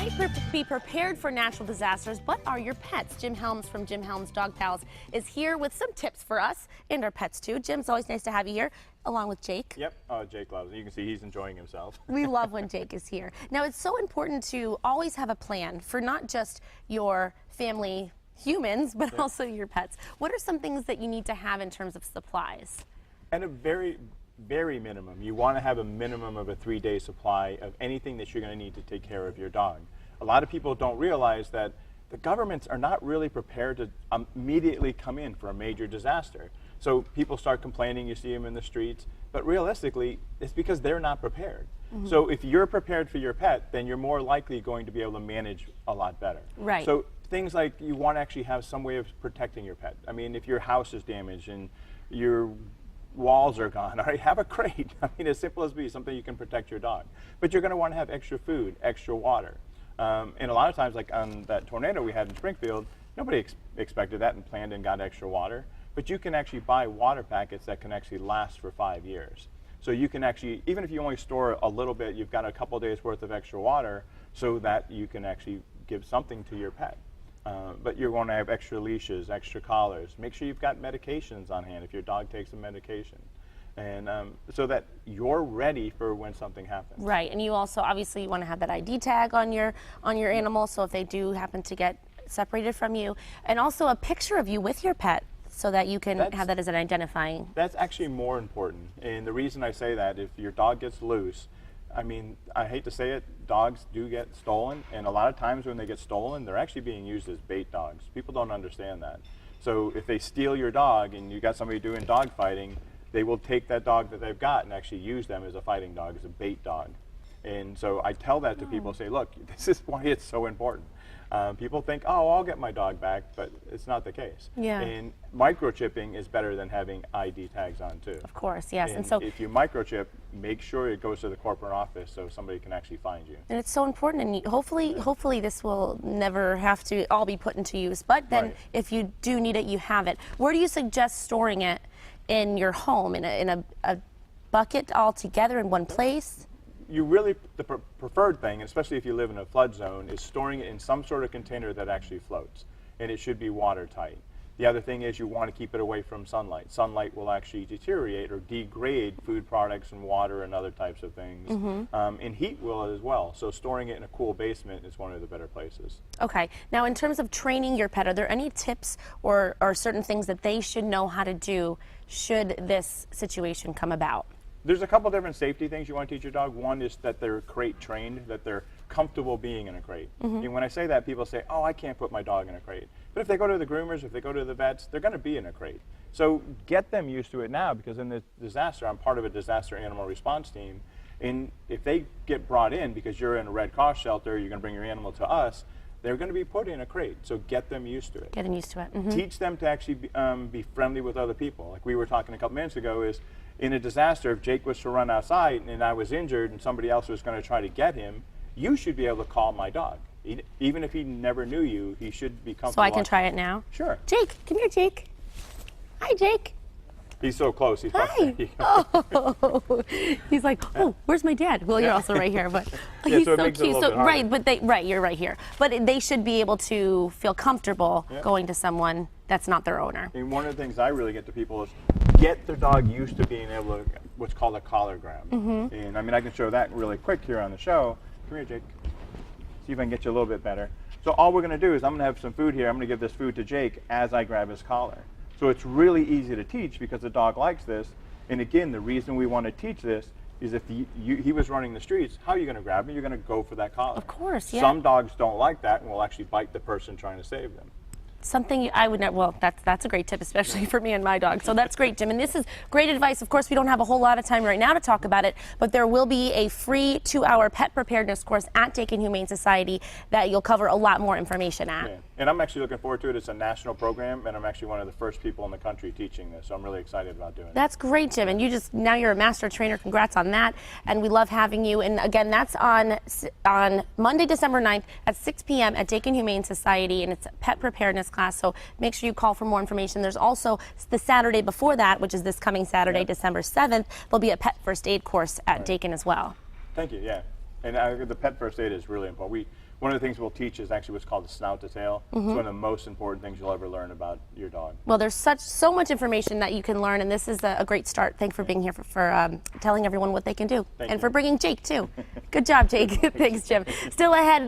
might be prepared for natural disasters, but are your pets? Jim Helms from Jim Helms Dog Pals is here with some tips for us and our pets too. Jim, it's always nice to have you here, along with Jake. Yep, Jake loves it. You can see he's enjoying himself. We love when Jake is here. Now, it's so important to always have a plan for not just your family humans, but also your pets. What are some things that you need to have in terms of supplies? And a very minimum. You want to have a minimum of a 3-day supply of anything that you're going to need to take care of your dog. A lot of people don't realize that the governments are not really prepared to immediately come in for a major disaster. So people start complaining, you see them in the streets, but realistically, it's because they're not prepared. So if you're prepared for your pet, then you're more likely going to be able to manage a lot better. Right. So things like you want to actually have some way of protecting your pet. I mean, if your house is damaged and your walls are gone, all right, have a crate. I mean, as simple as be, something you can protect your dog. But you're going to want to have extra food, extra water. And a lot of times, like on that tornado we had in Springfield, nobody expected that and planned and got extra water. But you can actually buy water packets that can actually last for 5 years. So you can actually, even if you only store a little bit, you've got a couple days worth of extra water so that you can actually give something to your pet. But you're going to have extra leashes, extra collars. Make sure you've got medications on hand if your dog takes a medication. And so that you're ready for when something happens. Right, and you also obviously want to have that ID tag on your animal, so if they do happen to get separated from you, and also a picture of you with your pet so that you can have that as an identifying. That's actually more important. And the reason I say that, if your dog gets loose, I mean, I hate to say it, dogs do get stolen, and a lot of times when they get stolen, they're actually being used as bait dogs. People don't understand that. So if they steal your dog and you got somebody doing dog fighting, they will take that dog that they've got and actually use them as a fighting dog, as a bait dog. And so I tell that to people, say, look, this is why it's so important. People think, oh, I'll get my dog back, but it's not the case. Yeah. And microchipping is better than having ID tags on too. Of course, yes. And so if you microchip, make sure it goes to the corporate office so somebody can actually find you. and it's so important, and hopefully this will never have to all be put into use, but then if you do need it, you have it. Where do you suggest storing it in your home, in a bucket all together in one place? You really, the preferred thing, especially if you live in a flood zone, is storing it in some sort of container that actually floats, and it should be watertight. The other thing is you want to keep it away from sunlight. Sunlight will actually deteriorate or degrade food products and water and other types of things. And heat will as well. So storing it in a cool basement is one of the better places. Okay. Now, in terms of training your pet, are there any tips or certain things that they should know how to do should this situation come about? There's a couple different safety things you want to teach your dog. One is that they're crate trained, that they're comfortable being in a crate. And when I say that, people say, oh, I can't put my dog in a crate. But if they go to the groomers, if they go to the vets, they're going to be in a crate. So get them used to it now, because in the disaster, I'm part of a disaster animal response team. And if they get brought in because you're in a Red Cross shelter, you're going to bring your animal to us, they're going to be put in a crate. So get them used to it. Get them used to it. Teach them to actually be friendly with other people. Like we were talking a couple minutes ago, is in a disaster, if Jake was to run outside and I was injured and somebody else was going to try to get him, you should be able to call my dog. Even if he never knew you, he should be comfortable. So I can try it now? Sure. Jake, come here, Jake. Hi, Jake. He's so close. He's Hi. Oh, he's like, oh, where's my dad? Well, you're also right here, but he's so it so makes it a cute. little So bit harder. you're right here. But they should be able to feel comfortable going to someone that's not their owner. And one of the things I really get to people is get their dog used to being able to what's called a collar grab. And I mean, I can show that really quick here on the show. Come here, Jake. See if I can get you a little bit better. So all we're going to do is I'm going to have some food here. I'm going to give this food to Jake as I grab his collar. So it's really easy to teach because the dog likes this. And again, the reason we want to teach this is if he was running the streets, how are you going to grab him? You're going to go for that collar. Of course, yeah. Some dogs don't like that and will actually bite the person trying to save them. Something I would not, well, that's a great tip, especially for me and my dog. So that's great, Jim. And this is great advice. Of course, we don't have a whole lot of time right now to talk about it, but there will be a free 2-hour pet preparedness course at Dakin Humane Society that you'll cover a lot more information at. Yeah. And I'm actually looking forward to it. It's a national program, and I'm actually one of the first people in the country teaching this, so I'm really excited about doing it. That's great, Jim. And now you're a master trainer. Congrats on that. And we love having you. And again, that's on Monday, December 9th at 6 p.m. at Dakin Humane Society, and it's a pet preparedness class. So make sure you call for more information. There's also the Saturday before that, which is this coming Saturday, December 7th. There'll be a pet first aid course at Dakin as well. Thank you, yeah. And the pet first aid is really important. one of the things we'll teach is actually what's called the snout to tail. It's one of the most important things you'll ever learn about your dog. Well, there's so much information that you can learn, and this is a great start. Thanks for being here, for telling everyone what they can do, Thank and you. for bringing Jake, too. Good job, Jake. Thanks, Jim. Still ahead.